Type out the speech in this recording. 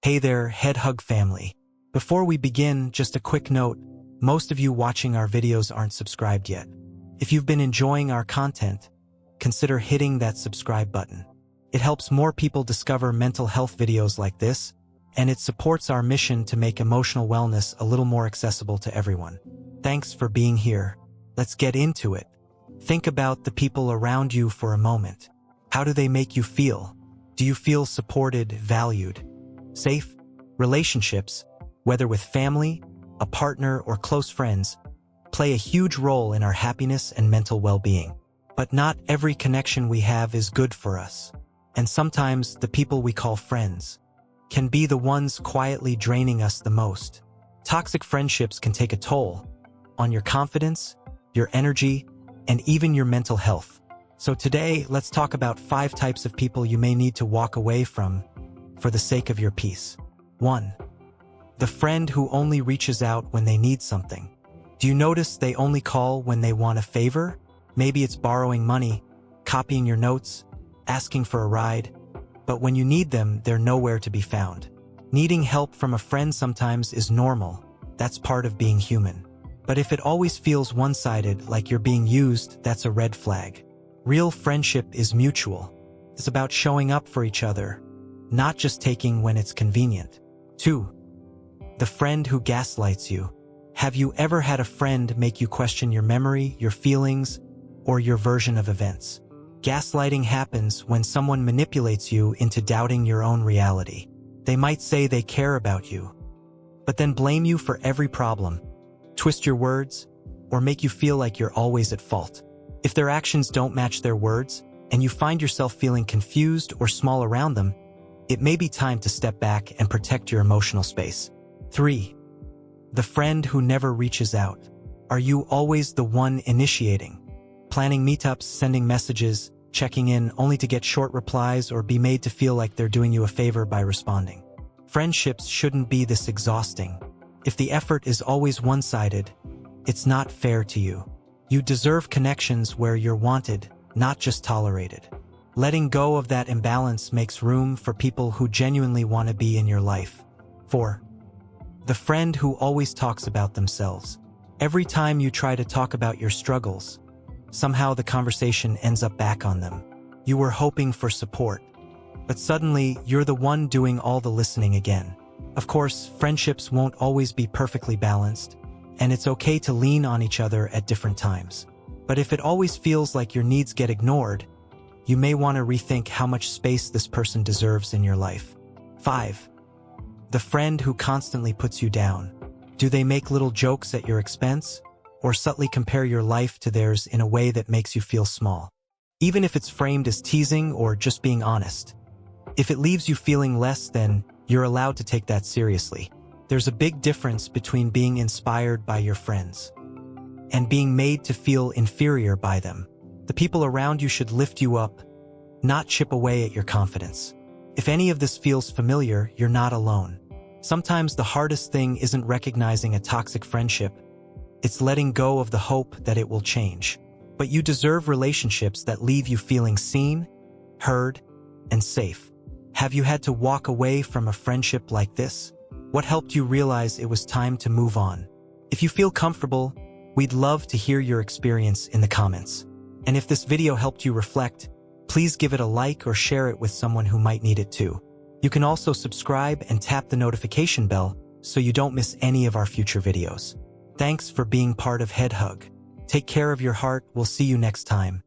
Hey there, Head Hug family. Before we begin, just a quick note. Most of you watching our videos aren't subscribed yet. If you've been enjoying our content, consider hitting that subscribe button. It helps more people discover mental health videos like this, and it supports our mission to make emotional wellness a little more accessible to everyone. Thanks for being here. Let's get into it. Think about the people around you for a moment. How do they make you feel? Do you feel supported, valued, safe? Relationships, whether with family, a partner, or close friends, play a huge role in our happiness and mental well-being. But not every connection we have is good for us. And sometimes the people we call friends can be the ones quietly draining us the most. Toxic friendships can take a toll on your confidence, your energy, and even your mental health. So today, let's talk about 5 types of people you may need to walk away from for the sake of your peace. 1. The friend who only reaches out when they need something. Do you notice they only call when they want a favor? Maybe it's borrowing money, copying your notes, asking for a ride. But when you need them, they're nowhere to be found. Needing help from a friend sometimes is normal. That's part of being human. But if it always feels one-sided, like you're being used, that's a red flag. Real friendship is mutual. It's about showing up for each other, not just taking when it's convenient. 2. The friend who gaslights you. Have you ever had a friend make you question your memory, your feelings, or your version of events? Gaslighting happens when someone manipulates you into doubting your own reality. They might say they care about you, but then blame you for every problem, twist your words, or make you feel like you're always at fault. If their actions don't match their words, and you find yourself feeling confused or small around them, it may be time to step back and protect your emotional space. 3. The friend who never reaches out. Are you always the one initiating? Planning meetups, sending messages, checking in only to get short replies or be made to feel like they're doing you a favor by responding. Friendships shouldn't be this exhausting. If the effort is always one-sided, it's not fair to you. You deserve connections where you're wanted, not just tolerated. Letting go of that imbalance makes room for people who genuinely want to be in your life. 4. The friend who always talks about themselves. Every time you try to talk about your struggles, somehow the conversation ends up back on them. You were hoping for support, but suddenly you're the one doing all the listening again. Of course, friendships won't always be perfectly balanced, and it's okay to lean on each other at different times. But if it always feels like your needs get ignored, you may want to rethink how much space this person deserves in your life. 5. The friend who constantly puts you down. Do they make little jokes at your expense, or subtly compare your life to theirs in a way that makes you feel small? Even if it's framed as teasing or just being honest. If it leaves you feeling less than, you're allowed to take that seriously. There's a big difference between being inspired by your friends and being made to feel inferior by them. The people around you should lift you up, not chip away at your confidence. If any of this feels familiar, you're not alone. Sometimes the hardest thing isn't recognizing a toxic friendship. It's letting go of the hope that it will change. But you deserve relationships that leave you feeling seen, heard, and safe. Have you had to walk away from a friendship like this? What helped you realize it was time to move on? If you feel comfortable, we'd love to hear your experience in the comments. And if this video helped you reflect, please give it a like or share it with someone who might need it too. You can also subscribe and tap the notification bell so you don't miss any of our future videos. Thanks for being part of Head Hug. Take care of your heart. We'll see you next time.